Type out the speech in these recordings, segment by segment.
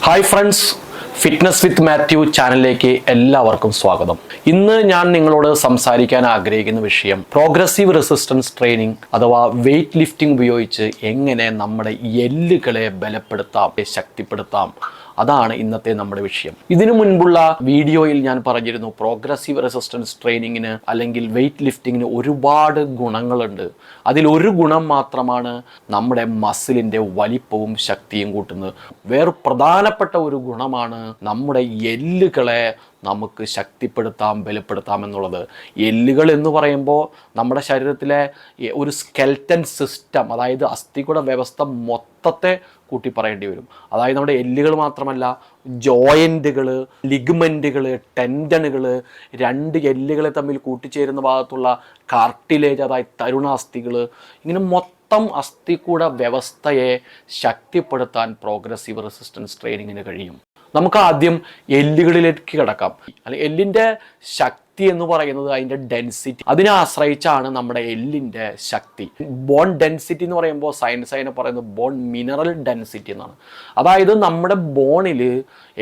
Hi friends, fitness വിത്ത് മാത്യു ചാനലിലേക്ക് എല്ലാവർക്കും സ്വാഗതം. ഇന്ന് ഞാൻ നിങ്ങളോട് സംസാരിക്കാൻ ആഗ്രഹിക്കുന്ന വിഷയം പ്രോഗ്രസീവ് റെസിസ്റ്റൻസ് ട്രെയിനിങ് അഥവാ വെയ്റ്റ് ലിഫ്റ്റിംഗ് ഉപയോഗിച്ച് എങ്ങനെ നമ്മുടെ എല്ലുകളെ ബലപ്പെടുത്താം, ശക്തിപ്പെടുത്താം. അതാണ് ഇന്നത്തെ നമ്മുടെ വിഷയം. ഇതിനു മുൻപുള്ള വീഡിയോയിൽ ഞാൻ പറഞ്ഞിരുന്നു പ്രോഗ്രസീവ് റെസിസ്റ്റൻസ് ട്രെയിനിങ്ങിന് അല്ലെങ്കിൽ വെയ്റ്റ് ലിഫ്റ്റിങ്ങിന് ഒരുപാട് ഗുണങ്ങളുണ്ട്. അതിലൊരു ഗുണം മാത്രമാണ് നമ്മുടെ മസിലിൻ്റെ വലിപ്പവും ശക്തിയും കൂട്ടുന്നത്. വേറെ പ്രധാനപ്പെട്ട ഒരു ഗുണമാണ് നമ്മുടെ എല്ലുകളെ നമുക്ക് ശക്തിപ്പെടുത്താം, ബലപ്പെടുത്താം എന്നുള്ളത്. എല്ലുകൾ എന്ന് പറയുമ്പോൾ നമ്മുടെ ശരീരത്തിലെ ഒരു സ്കെൽറ്റൻ സിസ്റ്റം, അതായത് അസ്ഥികൂട വ്യവസ്ഥ മൊത്തത്തെ കൂട്ടി പറയേണ്ടി വരും. അതായത് നമ്മുടെ എല്ലുകൾ മാത്രമല്ല, ജോയിൻറ്റുകൾ, ലിഗ്മെൻറ്റുകൾ, ടെൻഡനുകൾ, രണ്ട് എല്ലുകളെ തമ്മിൽ കൂട്ടിച്ചേരുന്ന ഭാഗത്തുള്ള കാർട്ടിലേജ്, അതായത് തരുണാസ്ഥികൾ, ഇങ്ങനെ മൊത്തം അസ്ഥികൂട വ്യവസ്ഥയെ ശക്തിപ്പെടുത്താൻ പ്രോഗ്രസീവ് റെസിസ്റ്റൻസ് ട്രെയിനിങ്ങിന് കഴിയും. നമുക്ക് ആദ്യം എല്ലുകളിലേക്ക് കിടക്കാം. അല്ലെങ്കിൽ എല്ലിൻ്റെ ശക്തി എന്ന് പറയുന്നത് അതിൻ്റെ ഡെൻസിറ്റി, അതിനെ ആശ്രയിച്ചാണ് നമ്മുടെ എല്ലിൻ്റെ ശക്തി. ബോൺ ഡെൻസിറ്റി എന്ന് പറയുമ്പോൾ സയൻസ് അതിനെ പറയുന്നത് ബോൺ മിനറൽ ഡെൻസിറ്റി എന്നാണ്. അതായത് നമ്മുടെ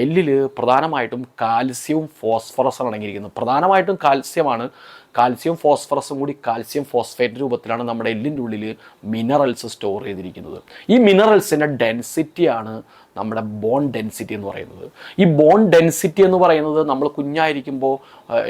എല്ലിൽ പ്രധാനമായിട്ടും കാൽസ്യവും ഫോസ്ഫറസും അടങ്ങിയിരിക്കുന്നത്. പ്രധാനമായിട്ടും കാൽസ്യമാണ്. കാൽസ്യം ഫോസ്ഫറസും കൂടി കാൽസ്യം ഫോസ്ഫേറ്റ് രൂപത്തിലാണ് നമ്മുടെ എല്ലിൻ്റെ ഉള്ളിൽ മിനറൽസ് സ്റ്റോർ ചെയ്തിരിക്കുന്നത്. ഈ മിനറൽസിൻ്റെ ഡെൻസിറ്റിയാണ് നമ്മുടെ ബോൺ ഡെൻസിറ്റി എന്ന് പറയുന്നത്. ഈ ബോൺ ഡെൻസിറ്റി എന്ന് പറയുന്നത് നമ്മൾ കുഞ്ഞായിരിക്കുമ്പോൾ,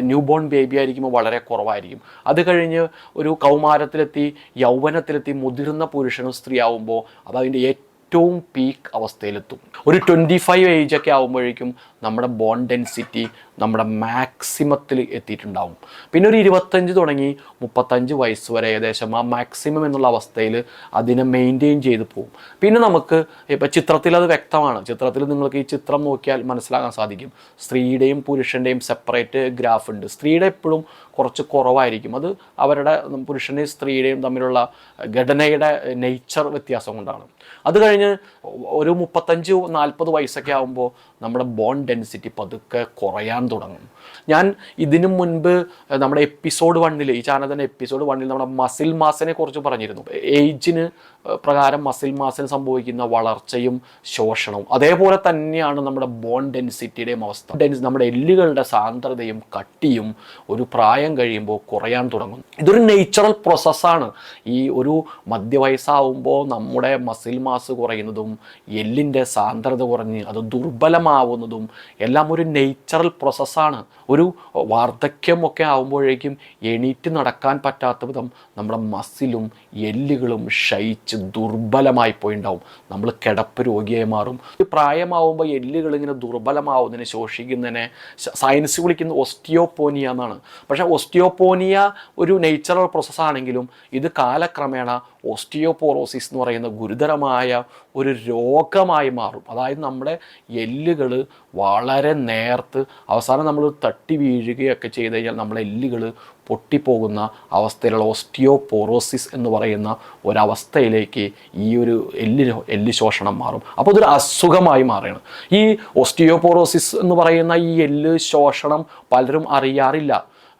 ന്യൂ ബോൺ ബേബി ആയിരിക്കുമ്പോൾ വളരെ കുറവായിരിക്കും. അത് കഴിഞ്ഞ് ഒരു കൗമാരത്തിലെത്തി, യൗവനത്തിലെത്തി, മുതിർന്ന പുരുഷനും സ്ത്രീ ആവുമ്പോൾ അതതിൻ്റെ ഏറ്റവും പീക്ക് അവസ്ഥയിലെത്തും. ഒരു 25 ഏജൊക്കെ ആകുമ്പോഴേക്കും നമ്മുടെ ബോൺ ഡെൻസിറ്റി നമ്മുടെ മാക്സിമത്തിൽ എത്തിയിട്ടുണ്ടാവും. പിന്നെ ഒരു 25 തുടങ്ങി 35 വയസ്സ് വരെ ഏകദേശം ആ മാക്സിമം എന്നുള്ള അവസ്ഥയിൽ അതിനെ മെയിൻറ്റെയിൻ ചെയ്ത് പോകും. പിന്നെ നമുക്ക് ഇപ്പം ചിത്രത്തിൽ അത് വ്യക്തമാണ്. ചിത്രത്തിൽ നിങ്ങൾക്ക് ഈ ചിത്രം നോക്കിയാൽ മനസ്സിലാക്കാൻ സാധിക്കും. സ്ത്രീയുടെയും പുരുഷൻ്റെയും സെപ്പറേറ്റ് ഗ്രാഫ് ഉണ്ട്. സ്ത്രീയുടെ എപ്പോഴും കുറച്ച് കുറവായിരിക്കും. അത് അവരുടെ പുരുഷൻ്റെയും സ്ത്രീയുടെയും തമ്മിലുള്ള ഘടനയുടെ നേച്ചർ വ്യത്യാസം കൊണ്ടാണ്. അത് കഴിഞ്ഞ് ഒരു 35-40 വയസ്സൊക്കെ ആകുമ്പോൾ നമ്മുടെ ബോൺ ഡെൻസിറ്റി പതുക്കെ കുറയാൻ തുടങ്ങും. ഞാൻ ഇതിനു മുൻപ് നമ്മുടെ എപ്പിസോഡ് 1 ഈ ചാനൽ തന്നെ എപ്പിസോഡ് 1 നമ്മുടെ മസിൽ മാസിനെ കുറിച്ച് പറഞ്ഞിരുന്നു. ഏജിന് പ്രകാരം മസിൽ മാസിന് സംഭവിക്കുന്ന വളർച്ചയും ശോഷണവും അതേപോലെ തന്നെയാണ് നമ്മുടെ ബോൺ ഡെൻസിറ്റിയുടെയും അവസ്ഥ. നമ്മുടെ എല്ലുകളുടെ സാന്ദ്രതയും കട്ടിയും ഒരു പ്രായം കഴിയുമ്പോൾ കുറയാൻ തുടങ്ങും. ഇതൊരു നേച്ചുറൽ പ്രോസസ്സാണ്. ഈ ഒരു മധ്യവയസ്സാവുമ്പോൾ നമ്മുടെ മസിൽ മാസ് കുറയുന്നതും എല്ലിൻ്റെ സാന്ദ്രത കുറഞ്ഞ് അത് ദുർബലമാവുന്നതും എല്ലാം ഒരു നേച്ചുറൽ പ്രോസസ്സാണ്. ഒരു വാർദ്ധക്യമൊക്കെ ആകുമ്പോഴേക്കും എണീറ്റ് നടക്കാൻ പറ്റാത്ത വിധം നമ്മുടെ മസിലും എല്ലുകളും ക്ഷയിച്ച് ദുർബലമായി പോയിണ്ടാവും. നമ്മൾ കിടപ്പ് രോഗിയായി മാറും. പ്രായമാവുമ്പോൾ എല്ലുകൾ ഇങ്ങനെ ദുർബലമാവുന്നതിനെ, ശോഷിക്കുന്നതിനെ സയൻസ് വിളിക്കുന്ന ഓസ്റ്റിയോപോനിയ എന്നാണ്. പക്ഷേ ഓസ്റ്റിയോപോനിയ ഒരു നേച്ചുറൽ പ്രോസസ്സാണെങ്കിലും ഇത് കാലക്രമേണ ഓസ്റ്റിയോപോറോസിസ് എന്ന് പറയുന്ന ഗുരുതരമായ ഒരു രോഗമായി മാറും. അതായത് നമ്മുടെ എല്ലുകൾ വളരെ നേർത്ത് അവസാനം നമ്മൾ തട്ടി വീഴുകയൊക്കെ ചെയ്ത് കഴിഞ്ഞാൽ നമ്മളെ എല്ലുകൾ പൊട്ടിപ്പോകുന്ന അവസ്ഥയിലുള്ള ഓസ്റ്റിയോപോറോസിസ് എന്ന് പറയുന്ന ഒരവസ്ഥയിലേക്ക് ഈ ഒരു എല്ല് ശോഷണം മാറും. അപ്പോൾ അതൊരു അസുഖമായി മാറുകയാണ്. ഈ ഓസ്റ്റിയോപോറോസിസ് എന്ന് പറയുന്ന ഈ എല്ല് ശോഷണം പലരും അറിയാറില്ല.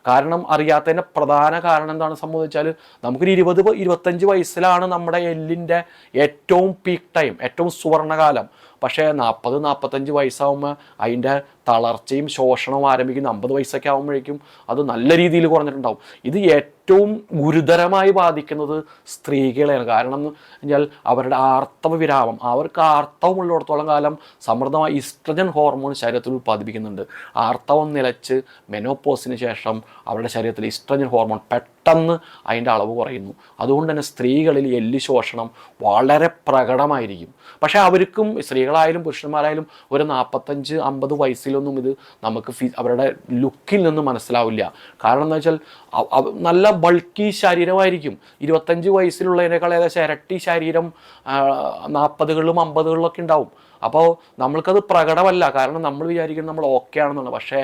കാരണം അറിയാത്തതിൻ്റെ പ്രധാന കാരണം എന്താണ് സംഭവിച്ചാൽ നമുക്കൊരു 20-25 വയസ്സിലാണ് നമ്മുടെ എല്ലിൻ്റെ ഏറ്റവും പീക്ക് ടൈം, ഏറ്റവും സുവർണകാലം. പക്ഷേ 40-45 വയസ്സാകുമ്പോൾ അതിൻ്റെ തളർച്ചയും ശോഷണവും ആരംഭിക്കുന്ന 50 വയസ്സൊക്കെ ആകുമ്പോഴേക്കും അത് നല്ല രീതിയിൽ കുറഞ്ഞിട്ടുണ്ടാവും. ഇത് ഏറ്റവും ഗുരുതരമായി ബാധിക്കുന്നത് സ്ത്രീകളെയാണ്. കാരണം എന്ന് പറഞ്ഞാൽ അവരുടെ ആർത്തവ വിരാമം, അവർക്ക് ആർത്തവം ഉള്ളിടത്തോളം കാലം സമൃദ്ധമായ ഈസ്ട്രജൻ ഹോർമോൺ ശരീരത്തിൽ ഉൽപ്പാദിപ്പിക്കുന്നുണ്ട്. ആർത്തവം നിലച്ച് മെനോപോസിന് ശേഷം അവരുടെ ശരീരത്തിൽ ഈസ്ട്രജൻ ഹോർമോൺ പെട്ടെന്ന് അതിൻ്റെ അളവ് കുറയുന്നു. അതുകൊണ്ട് തന്നെ സ്ത്രീകളിൽ എല്ല് ശോഷണം വളരെ പ്രകടമായിരിക്കും. പക്ഷേ അവർക്കും സ്ത്രീകളായാലും പുരുഷന്മാരായാലും ഒരു 45-50 വയസ്സിലൊന്നും ഇത് നമുക്ക് അവരുടെ ലുക്കിൽ നിന്ന് മനസ്സിലാവില്ല. കാരണം എന്താ വെച്ചാൽ നല്ല ബൾക്കി ശരീരമായിരിക്കും. 25 വയസ്സിലുള്ളതിനേക്കാൾ ഏകദേശം ഇരട്ടി ശരീരം 40കളിലും 50കളിലൊക്കെ ഉണ്ടാവും. അപ്പോൾ നമ്മൾക്കത് പ്രകടമല്ല. കാരണം നമ്മൾ വിചാരിക്കുന്നത് നമ്മൾ ഓക്കെ ആണെന്നുള്ളത്. പക്ഷേ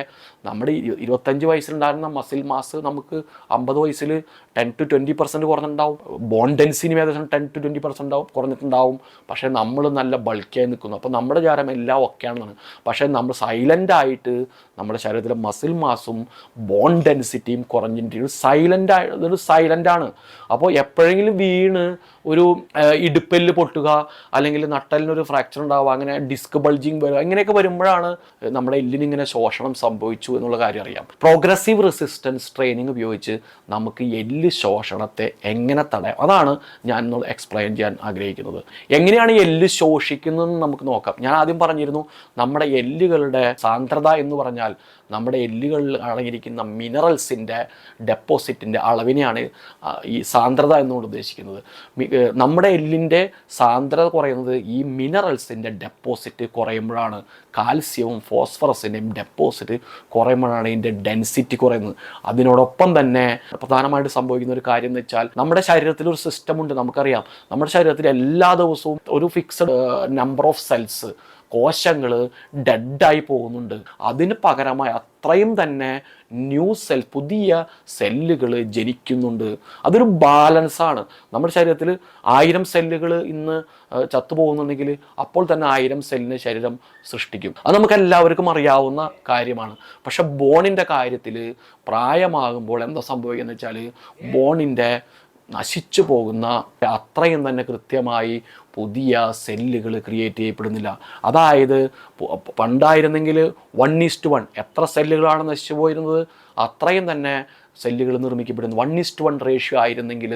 നമ്മുടെ 25 വയസ്സിലുണ്ടായിരുന്ന മസിൽ മാസ് നമുക്ക് 50 വയസ്സിൽ 10-20% കുറഞ്ഞിട്ടുണ്ടാവും. ബോൺ ഡെൻസിറ്റി ഏകദേശം 10-20% കുറഞ്ഞിട്ടുണ്ടാവും. പക്ഷേ നമ്മൾ നല്ല ബൾക്കിയായി നിൽക്കുന്നു. അപ്പോൾ നമ്മുടെ വിചാരം എല്ലാം ഓക്കെ ആണെന്നാണ്. പക്ഷേ നമ്മൾ സൈലൻ്റായിട്ട് നമ്മുടെ ശരീരത്തിലെ മസിൽ മാസും ബോൺ ഡെൻസിറ്റിയും കുറഞ്ഞിട്ട് ഇതൊരു സൈലൻ്റാണ്. അപ്പോൾ എപ്പോഴെങ്കിലും വീണ് ഒരു ഇടുപ്പെല്ല് പൊട്ടുക, അല്ലെങ്കിൽ നട്ടലിനൊരു ഫ്രാക്ചർ ഉണ്ടാവുക, അങ്ങനെ ഡിസ്ക് ബൾജിങ് വരിക, ഇങ്ങനെയൊക്കെ വരുമ്പോഴാണ് നമ്മുടെ എല്ലിന് ഇങ്ങനെ ശോഷണം സംഭവിച്ചു എന്നുള്ള കാര്യം അറിയാം. പ്രോഗ്രസീവ് റെസിസ്റ്റൻസ് ട്രെയിനിങ് ഉപയോഗിച്ച് നമുക്ക് എല്ല് ശോഷണത്തെ എങ്ങനെ തടയാം, അതാണ് ഞാൻ എക്സ്പ്ലെയിൻ ചെയ്യാൻ ആഗ്രഹിക്കുന്നത്. എങ്ങനെയാണ് എല്ല് ശോഷിക്കുന്നതെന്ന് നമുക്ക് നോക്കാം. ഞാൻ ആദ്യം പറഞ്ഞിരുന്നു, നമ്മുടെ എല്ലുകളുടെ സാന്ദ്രത എന്ന് പറഞ്ഞാൽ നമ്മുടെ എല്ലുകളിൽ അടങ്ങിയിരിക്കുന്ന മിനറൽസിൻ്റെ ഡെപ്പോസിറ്റിൻ്റെ അളവിനെയാണ് ഈ സാന്ദ്രത എന്നുകൊണ്ട് ഉദ്ദേശിക്കുന്നത്. നമ്മുടെ എല്ലിൻ്റെ സാന്ദ്രത കുറയുന്നത് ഈ മിനറൽസിൻ്റെ ഡെപ്പോസിറ്റ് കുറയുമ്പോഴാണ്. കാൽസ്യവും ഫോസ്ഫറസിൻ്റെയും ഡെപ്പോസിറ്റ് കുറയുമ്പോഴാണ് ഇതിൻ്റെ ഡെൻസിറ്റി കുറയുന്നത്. അതിനോടൊപ്പം തന്നെ പ്രധാനമായിട്ട് സംഭവിക്കുന്ന ഒരു കാര്യം എന്ന് വെച്ചാൽ, നമ്മുടെ ശരീരത്തിൽ ഒരു സിസ്റ്റം ഉണ്ട്. നമുക്കറിയാം, നമ്മുടെ ശരീരത്തിൽ എല്ലാ ദിവസവും ഒരു ഫിക്സഡ് നമ്പർ ഓഫ് സെൽസ്, കോശങ്ങൾ ഡെഡായി പോകുന്നുണ്ട്. അതിന് പകരമായി അത്രയും തന്നെ പുതിയ സെല്ലുകൾ ജനിക്കുന്നുണ്ട്. അതൊരു ബാലൻസാണ്. നമ്മുടെ ശരീരത്തിൽ 1000 സെല്ലുകൾ ഇന്ന് ചത്തുപോകുന്നുണ്ടെങ്കിൽ അപ്പോൾ തന്നെ 1000 സെല്ലിന് ശരീരം സൃഷ്ടിക്കും. അത് നമുക്ക് എല്ലാവർക്കും അറിയാവുന്ന കാര്യമാണ്. പക്ഷെ ബോണിൻ്റെ കാര്യത്തിൽ പ്രായമാകുമ്പോൾ എന്താ സംഭവിക്കുന്നത് വെച്ചാൽ, ബോണിൻ്റെ നശിച്ചു പോകുന്ന അത്രയും തന്നെ കൃത്യമായി പുതിയ സെല്ലുകൾ ക്രിയേറ്റ് ചെയ്യപ്പെടുന്നില്ല. അതായത് പണ്ടായിരുന്നെങ്കിൽ 1:1 എത്ര സെല്ലുകളാണ് നശിച്ചു പോയിരുന്നത് അത്രയും തന്നെ സെല്ലുകൾ നിർമ്മിക്കപ്പെടുന്നു. 1:1 റേഷ്യോ ആയിരുന്നെങ്കിൽ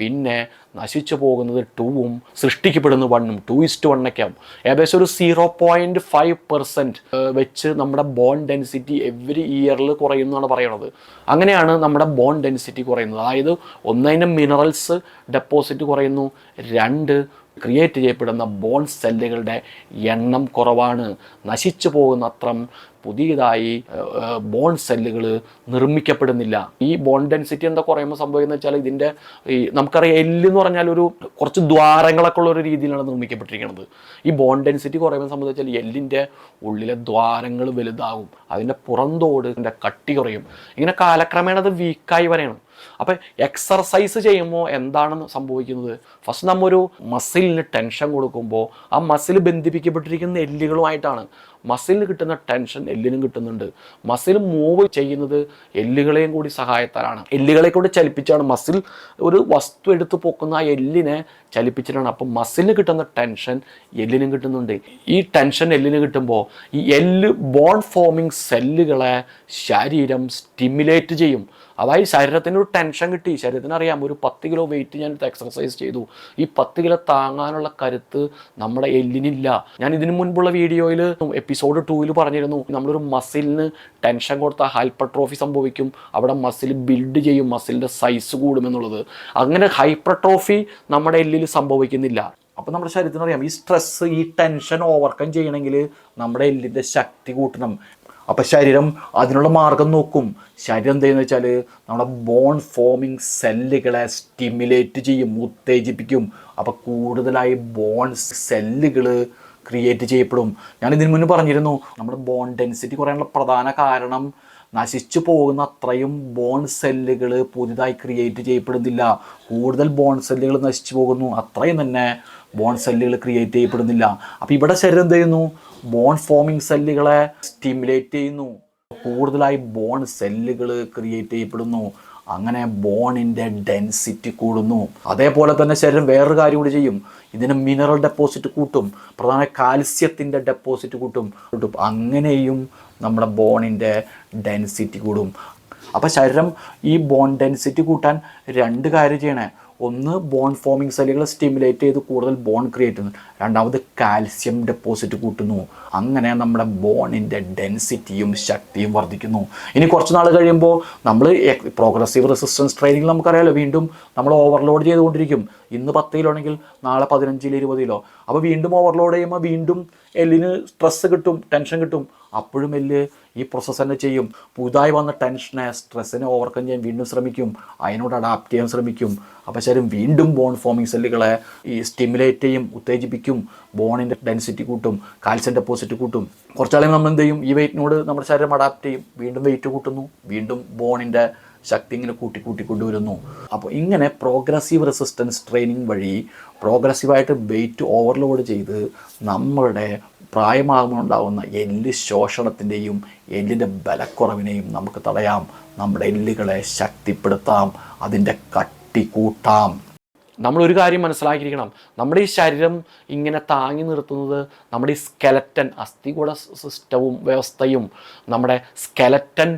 പിന്നെ നശിച്ചു പോകുന്നത് 2ഉം സൃഷ്ടിക്കപ്പെടുന്ന 1ഉം 2:1 ഒക്കെ ആവും. ഏകദേശം ഒരു 0.5% വെച്ച് നമ്മുടെ ബോൺ ഡെൻസിറ്റി എവറി ഇയറിൽ കുറയുന്നതാണ് പറയണത്. അങ്ങനെയാണ് നമ്മുടെ ബോൺ ഡെൻസിറ്റി കുറയുന്നത്. അതായത് ഒന്നതിൻ്റെ മിനറൽസ് ഡെപ്പോസിറ്റ് കുറയുന്നു, 2 ക്രിയേറ്റ് ചെയ്യപ്പെടുന്ന ബോൺ സെല്ലുകളുടെ എണ്ണം കുറവാണ്. നശിച്ചു പോകുന്ന അത്രം പുതിയതായി ബോൺ സെല്ലുകൾ നിർമ്മിക്കപ്പെടുന്നില്ല. ഈ ബോൺ ഡെൻസിറ്റി എന്താ കുറയുമ്പോൾ സംഭവിക്കുന്നത് വെച്ചാൽ, ഇതിൻ്റെ നമുക്കറിയാം എല്ല് എന്ന് പറഞ്ഞാൽ കുറച്ച് ദ്വാരങ്ങളൊക്കെ ഉള്ള ഒരു രീതിയിലാണ് നിർമ്മിക്കപ്പെട്ടിരിക്കുന്നത്. ഈ ബോൺ ഡെൻസിറ്റി കുറയുമ്പോൾ സംബന്ധിച്ചാൽ എല്ലിൻ്റെ ഉള്ളിലെ ദ്വാരങ്ങൾ വലുതാകും, അതിൻ്റെ പുറന്തോടിൻ്റെ കട്ടി കുറയും. ഇങ്ങനെ കാലക്രമേണ അത് വീക്കായി വരെയാണ്. അപ്പം എക്സർസൈസ് ചെയ്യുമ്പോൾ എന്താണ് സംഭവിക്കുന്നത്? ഫസ്റ്റ് നമ്മൊരു മസിലിന് ടെൻഷൻ കൊടുക്കുമ്പോൾ ആ മസിൽ ബന്ധിപ്പിക്കപ്പെട്ടിരിക്കുന്ന എല്ലുകളുമായിട്ടാണ്. മസിലിന് കിട്ടുന്ന ടെൻഷൻ എല്ലിനും കിട്ടുന്നുണ്ട്. മസിൽ മൂവ് ചെയ്യുന്നത് എല്ലുകളെയും കൂടി സഹായത്താലാണ്. എല്ലുകളെ കൊണ്ട് ചലിപ്പിച്ചാണ് മസിൽ ഒരു വസ്തു എടുത്ത് പൊക്കുന്ന ആ എല്ലിനെ ചലിപ്പിച്ചിട്ടാണ്. അപ്പം മസിലിന് കിട്ടുന്ന ടെൻഷൻ എല്ലിനും കിട്ടുന്നുണ്ട്. ഈ ടെൻഷൻ എല്ലിന് കിട്ടുമ്പോൾ ഈ എല്ല് ബോൺ ഫോമിങ് സെല്ലുകളെ ശരീരം സ്റ്റിമുലേറ്റ് ചെയ്യും. അതായത് ശരീരത്തിന് ഒരു ടെൻഷൻ കിട്ടി. ശരീരത്തിന് അറിയാം, ഒരു 10 കിലോ വെയിറ്റ് ഞാൻ എക്സർസൈസ് ചെയ്തു, ഈ 10 കിലോ താങ്ങാനുള്ള കരുത്ത് നമ്മുടെ എല്ലിനില്ല. ഞാൻ ഇതിനു മുൻപുള്ള വീഡിയോയിൽ എപ്പിസോഡ് 2 പറഞ്ഞിരുന്നു, നമ്മളൊരു മസിലിന് ടെൻഷൻ കൊടുത്താൽ ഹൈപ്പർട്രോഫി സംഭവിക്കും, അവിടെ മസിൽ ബിൽഡ് ചെയ്യും, മസിലിൻ്റെ സൈസ് കൂടുമെന്നുള്ളത്. അങ്ങനെ ഹൈപ്പർട്രോഫി നമ്മുടെ എല്ലിൽ സംഭവിക്കുന്നില്ല. അപ്പോൾ നമ്മുടെ ശരീരത്തിന് അറിയാം, ഈ സ്ട്രെസ്, ഈ ടെൻഷൻ ഓവർകം ചെയ്യണമെങ്കിൽ നമ്മുടെ എല്ലിൻ്റെ ശക്തി കൂട്ടണം. അപ്പോൾ ശരീരം അതിനുള്ള മാർഗം നോക്കും. ശരീരം എന്താണെന്ന് വെച്ചാൽ നമ്മുടെ ബോൺ ഫോമിങ് സെല്ലുകളെ സ്റ്റിമുലേറ്റ് ചെയ്യും, ഉത്തേജിപ്പിക്കും. അപ്പോൾ കൂടുതലായി ബോൺ സെല്ലുകൾ ക്രിയേറ്റ് ചെയ്യപ്പെടും. ഞാൻ ഇതിനു മുന്നേ പറഞ്ഞിരുന്നു, നമ്മുടെ ബോൺ ഡെൻസിറ്റി കുറയാനുള്ള പ്രധാന കാരണം നശിച്ചു പോകുന്ന അത്രയും ബോൺ സെല്ലുകൾ പുതുതായി ക്രിയേറ്റ് ചെയ്യപ്പെടുന്നില്ല. കൂടുതൽ ബോൺ സെല്ലുകൾ നശിച്ചു പോകുന്നു, അത്രയും തന്നെ ബോൺ സെല്ലുകൾ ക്രിയേറ്റ് ചെയ്യപ്പെടുന്നില്ല. അപ്പോൾ ഇവിടെ ശരീരം എന്ത് ചെയ്യുന്നു? ബോൺ ഫോമിങ് സെല്ലുകളെ സ്റ്റിമുലേറ്റ് ചെയ്യുന്നു, കൂടുതലായി ബോൺ സെല്ലുകൾ ക്രിയേറ്റ് ചെയ്യപ്പെടുന്നു. അങ്ങനെ ബോണിൻ്റെ ഡെൻസിറ്റി കൂടുന്നു. അതേപോലെ തന്നെ ശരീരം വേറൊരു കാര്യം കൂടി ചെയ്യും, ഇതിന് മിനറൽ ഡെപ്പോസിറ്റ് കൂട്ടും, പ്രധാന കാൽസ്യത്തിൻ്റെ ഡെപ്പോസിറ്റ് കൂട്ടും. അങ്ങനെയും നമ്മുടെ ബോണിൻ്റെ ഡെൻസിറ്റി കൂടും. അപ്പോൾ ശരീരം ഈ ബോൺ ഡെൻസിറ്റി കൂട്ടാൻ 2 കാര്യം ചെയ്യണേ. ഒന്ന്, ബോൺ ഫോമിങ് സെല്ലുകൾ സ്റ്റിമുലേറ്റ് ചെയ്ത് കൂടുതൽ ബോൺ ക്രിയേറ്റ് ചെയ്യുന്നു. രണ്ടാമത്, കാൽസ്യം ഡെപ്പോസിറ്റ് കൂട്ടുന്നു. അങ്ങനെ നമ്മുടെ ബോണിൻ്റെ ഡെൻസിറ്റിയും ശക്തിയും വർദ്ധിക്കുന്നു. ഇനി കുറച്ച് നാൾ കഴിയുമ്പോൾ നമ്മൾ പ്രോഗ്രസീവ് റെസിസ്റ്റൻസ് ട്രെയിനിങ്ങിൽ നമുക്കറിയാമല്ലോ, വീണ്ടും നമ്മൾ ഓവർലോഡ് ചെയ്തുകൊണ്ടിരിക്കും. ഇന്ന് 10 കിലോ ആണെങ്കിൽ നാളെ 15 കിലോ 20 കിലോ. അപ്പോൾ വീണ്ടും ഓവർലോഡ് ചെയ്യുമ്പോൾ വീണ്ടും എല്ലിന് സ്ട്രെസ്സ് കിട്ടും, ടെൻഷൻ കിട്ടും. അപ്പോഴും എല്ല് ഈ പ്രോസസ്സ് തന്നെ ചെയ്യും. പുതുതായി വന്ന ടെൻഷനെ, സ്ട്രെസ്സിനെ ഓവർകം ചെയ്യാൻ വീണ്ടും ശ്രമിക്കും, അതിനോട് അഡാപ്റ്റ് ചെയ്യാൻ ശ്രമിക്കും. അപ്പോൾ ശരീരം വീണ്ടും ബോൺ ഫോമിങ് സെല്ലുകളെ ഈ സ്റ്റിമുലേറ്റ് ചെയ്യും, ഉത്തേജിപ്പിക്കും, ബോണിൻ്റെ ഡെൻസിറ്റി കൂട്ടും, കാൽസ്യം ഡെപ്പോസിറ്റ് കൂട്ടും. കുറച്ചാളുകൾ നമ്മൾ എന്ത് ചെയ്യും? ഈ വെയിറ്റിനോട് നമ്മുടെ ശരീരം അഡാപ്റ്റ് ചെയ്യും, വീണ്ടും വെയിറ്റ് കൂട്ടുന്നു, വീണ്ടും ബോണിൻ്റെ ശക്തി ഇങ്ങനെ കൂട്ടിക്കൊണ്ടുവരുന്നു. അപ്പോൾ ഇങ്ങനെ പ്രോഗ്രസീവ് റെസിസ്റ്റൻസ് ട്രെയിനിങ് വഴി പ്രോഗ്രസീവായിട്ട് വെയിറ്റ് ഓവർലോഡ് ചെയ്ത് നമ്മളുടെ പ്രായമാകുമ്പോൾ ഉണ്ടാകുന്ന എല്ല് ശോഷണത്തിൻ്റെയും എല്ലിൻ്റെ ബലക്കുറവിനെയും നമുക്ക് തടയാം. നമ്മുടെ എല്ലുകളെ ശക്തിപ്പെടുത്താം, അതിൻ്റെ കട്ടി കൂട്ടാം. നമ്മളൊരു കാര്യം മനസ്സിലാക്കിയിരിക്കണം, നമ്മുടെ ഈ ശരീരം ഇങ്ങനെ താങ്ങി നിർത്തുന്നത് നമ്മുടെ ഈ സ്കെലറ്റൻ അസ്ഥികൂട സിസ്റ്റവും വ്യവസ്ഥയും നമ്മുടെ സ്കെലറ്റൻ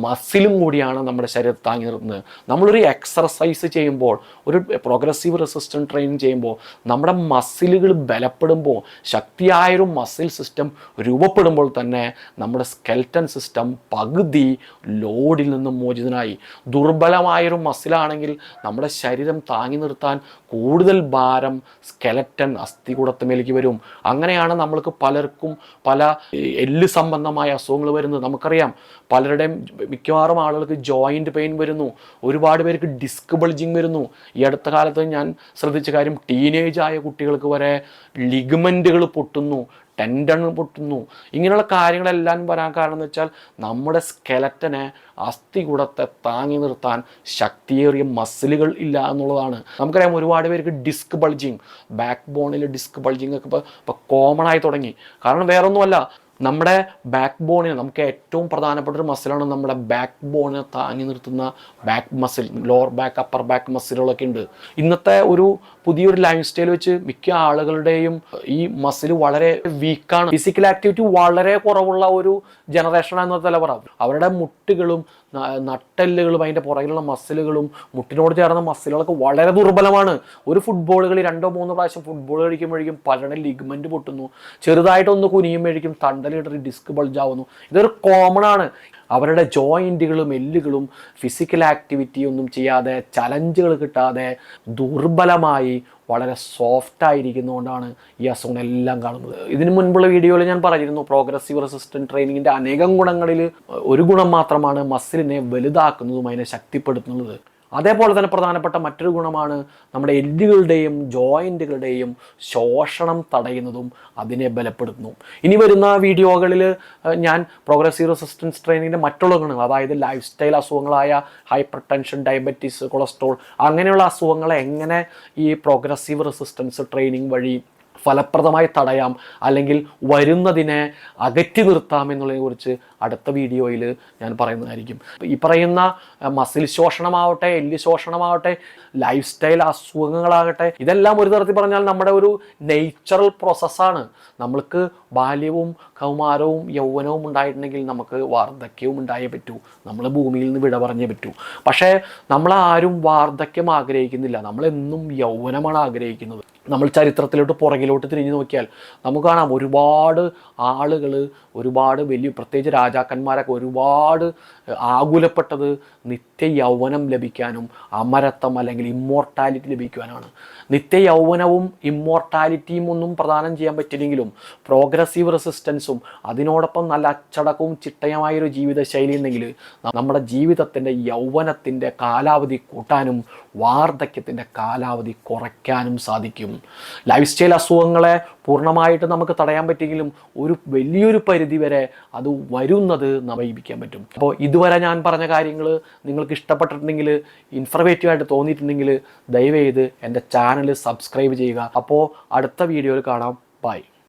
മസിലും കൂടിയാണ് നമ്മുടെ ശരീരത്തെ താങ്ങി നിർത്തുന്നത്. നമ്മളൊരു എക്സർസൈസ് ചെയ്യുമ്പോൾ, ഒരു പ്രോഗ്രസീവ് റെസിസ്റ്റൻറ്റ് ട്രെയിനിങ് ചെയ്യുമ്പോൾ നമ്മുടെ മസിലുകൾ ബലപ്പെടുമ്പോൾ, ശക്തിയായൊരു മസിൽ സിസ്റ്റം രൂപപ്പെടുമ്പോൾ തന്നെ നമ്മുടെ സ്കെൽറ്റൻ സിസ്റ്റം പകുതി ലോഡിൽ നിന്നും മോചിതനായി. ദുർബലമായൊരു മസിലാണെങ്കിൽ നമ്മുടെ ശരീരം താങ്ങി നിർത്താൻ കൂടുതൽ ഭാരം സ്കെലറ്റൻ അസ്ഥികൂടത്തിലേക്ക് വരും. അങ്ങനെയാണ് നമ്മൾക്ക് പലർക്കും പല എല്ല് സംബന്ധമായ അസുഖങ്ങൾ വരുന്നത്. നമുക്കറിയാം, പലരുടെയും മിക്കവാറും ആളുകൾക്ക് ജോയിൻ്റ് പെയിൻ വരുന്നു, ഒരുപാട് പേർക്ക് ഡിസ്ക് ബൾജിങ് വരുന്നു. ഈ അടുത്ത കാലത്ത് ഞാൻ ശ്രദ്ധിച്ച കാര്യം, ടീനേജ് ആയ കുട്ടികൾക്ക് വരെ ലിഗമെൻറ്റുകൾ പൊട്ടുന്നു, ടെൻഡൺ പൊട്ടുന്നു. ഇങ്ങനെയുള്ള കാര്യങ്ങളെല്ലാം വരാൻ കാരണം എന്ന് വെച്ചാൽ നമ്മുടെ സ്കെലറ്റനെ അസ്ഥികൂടത്തെ താങ്ങി നിർത്താൻ ശക്തിയേറിയ മസിലുകൾ ഇല്ല എന്നുള്ളതാണ്. നമുക്കറിയാം, ഒരുപാട് പേർക്ക് ഡിസ്ക് ബൾജിങ്, ബാക്ക് ബോണിൽ ഡിസ്ക് ബൾജിങ് ഒക്കെ ഇപ്പോൾ കോമൺ ആയി തുടങ്ങി. കാരണം വേറൊന്നുമല്ല, നമ്മുടെ ബാക്ക് ബോണിന്, നമുക്ക് ഏറ്റവും പ്രധാനപ്പെട്ട ഒരു മസിലാണ് നമ്മുടെ ബാക്ക് ബോണിനെ താങ്ങി നിർത്തുന്ന back muscle, lower back, upper back മസിലുകളൊക്കെ ഉണ്ട്. ഇന്നത്തെ ഒരു പുതിയൊരു ലൈഫ് സ്റ്റൈൽ വെച്ച് മിക്ക ആളുകളുടെയും ഈ മസിൽ വളരെ വീക്കാണ്. ഫിസിക്കൽ ആക്ടിവിറ്റി വളരെ കുറവുള്ള ഒരു ജനറേഷൻ എന്ന തലമുറ. അവരുടെ മുട്ടുകളും നട്ടെല്ലുകളും അതിൻ്റെ പുറകിലുള്ള മസിലുകളും മുട്ടിനോട് ചേർന്ന മസിലുകളൊക്കെ വളരെ ദുർബലമാണ്. ഒരു ഫുട്ബോൾ കളി 2-3 പ്രാവശ്യം ഫുട്ബോൾ കളിക്കുമ്പോഴേക്കും പലരുടെ ലിഗ്മെൻറ്റ് പൊട്ടുന്നു, ചെറുതായിട്ടൊന്ന് കുനിയുമ്പോഴേക്കും തണ്ടലിടറി ഡിസ്ക് ബൾജാവുന്നു. ഇതൊരു കോമൺ ആണ്. അവരുടെ ജോയിൻറ്റുകളും എല്ലുകളും ഫിസിക്കൽ ആക്ടിവിറ്റി ഒന്നും ചെയ്യാതെ, ചലഞ്ചുകൾ കിട്ടാതെ ദുർബലമായി വളരെ സോഫ്റ്റായിരിക്കുന്നതുകൊണ്ടാണ് ഈ അസുഖങ്ങളെല്ലാം കാണുന്നത്. ഇതിനു മുൻപുള്ള വീഡിയോയിൽ ഞാൻ പറഞ്ഞിരുന്നു, പ്രോഗ്രസീവ് റെസിസ്റ്റൻറ്റ് ട്രെയിനിങ്ങിൻ്റെ അനേകം ഗുണങ്ങളിൽ ഒരു ഗുണം മാത്രമാണ് മസിലിനെ വലുതാക്കുന്നതും അതിനെ ശക്തിപ്പെടുത്തുന്നത്. അതേപോലെ തന്നെ പ്രധാനപ്പെട്ട മറ്റൊരു ഗുണമാണ് നമ്മുടെ എല്ലുകളുടെയും ജോയിൻറ്റുകളുടെയും ശോഷണം തടയുന്നതും അതിനെ ബലപ്പെടുത്തുന്നു. ഇനി വരുന്ന വീഡിയോകളിൽ ഞാൻ പ്രോഗ്രസീവ് റെസിസ്റ്റൻസ് ട്രെയിനിങ്ങിൻ്റെ മറ്റുള്ള ഗുണങ്ങൾ, അതായത് ലൈഫ് സ്റ്റൈൽ അസുഖങ്ങളായ ഹൈപ്പർ ടെൻഷൻ, ഡയബറ്റീസ്, കൊളസ്ട്രോൾ, അങ്ങനെയുള്ള അസുഖങ്ങളെ എങ്ങനെ ഈ പ്രോഗ്രസീവ് റെസിസ്റ്റൻസ് ട്രെയിനിങ് വഴി ഫലപ്രദമായി തടയാം, അല്ലെങ്കിൽ വരുന്നതിനെ അകറ്റി നിർത്താം എന്നുള്ളതിനെക്കുറിച്ച് അടുത്ത വീഡിയോയിൽ ഞാൻ പറയുന്നതായിരിക്കും. ഈ പറയുന്ന മസിൽ ശോഷണമാവട്ടെ, എല്ല് ശോഷണമാവട്ടെ, ലൈഫ് സ്റ്റൈൽ അസുഖങ്ങളാകട്ടെ, ഇതെല്ലാം ഒരു തരത്തിൽ പറഞ്ഞാൽ നമ്മുടെ ഒരു നേച്ചറൽ പ്രോസസ്സാണ്. നമ്മൾക്ക് ബാല്യവും കൗമാരവും യൗവനവും ഉണ്ടായിട്ടുണ്ടെങ്കിൽ നമുക്ക് വാർദ്ധക്യവും ഉണ്ടായേ പറ്റൂ. നമ്മൾ ഭൂമിയിൽ നിന്ന് വിട പറഞ്ഞേ പറ്റൂ. പക്ഷേ നമ്മളാരും വാർദ്ധക്യം ആഗ്രഹിക്കുന്നില്ല, നമ്മളെന്നും യൗവനമാണ് ആഗ്രഹിക്കുന്നത്. നമ്മൾ ചരിത്രത്തിലോട്ട് പുറകിലോട്ട് തിരിഞ്ഞു നോക്കിയാൽ നമുക്ക് കാണാം, ഒരുപാട് ആളുകൾ, ഒരുപാട് വലിയ പ്രത്യേകിച്ച് രാജാക്കന്മാരൊക്കെ ഒരുപാട് ആകുലപ്പെട്ടത് നിത്യ യൗവനം ലഭിക്കാനും അമരത്വം അല്ലെങ്കിൽ ഇമ്മോർട്ടാലിറ്റി ലഭിക്കുവാനാണ്. നിത്യ യൗവനവും ഇമ്മോർട്ടാലിറ്റിയും ഒന്നും പ്രദാനം ചെയ്യാൻ പറ്റില്ലെങ്കിലും പ്രോഗ്രസീവ് റെസിസ്റ്റൻസും അതിനോടൊപ്പം നല്ല അച്ചടക്കവും ചിട്ടയമായൊരു ജീവിതശൈലി ഉണ്ടെങ്കിൽ നമ്മുടെ ജീവിതത്തിൻ്റെ യൗവനത്തിൻ്റെ കാലാവധി കൂട്ടാനും വാർദ്ധക്യത്തിൻ്റെ കാലാവധി കുറയ്ക്കാനും സാധിക്കും. ലൈഫ് സ്റ്റൈൽ അസുഖങ്ങളെ പൂർണ്ണമായിട്ട് നമുക്ക് തടയാൻ പറ്റിയെങ്കിലും ഒരു വലിയൊരു പരിധി വരെ അത് വരുന്നത് നവീപിക്കാൻ പറ്റും. അപ്പോൾ ഇതുവരെ ഞാൻ പറഞ്ഞ കാര്യങ്ങൾ നിങ്ങൾക്ക് ഇഷ്ടപ്പെട്ടിട്ടുണ്ടെങ്കിൽ, ഇൻഫർമേറ്റീവായിട്ട് തോന്നിയിട്ടുണ്ടെങ്കിൽ ദയവേത് എൻ്റെ ചാനൽ സബ്സ്ക്രൈബ് ചെയ്യുക. അപ്പോൾ അടുത്ത വീഡിയോയിൽ കാണാം. ബൈ.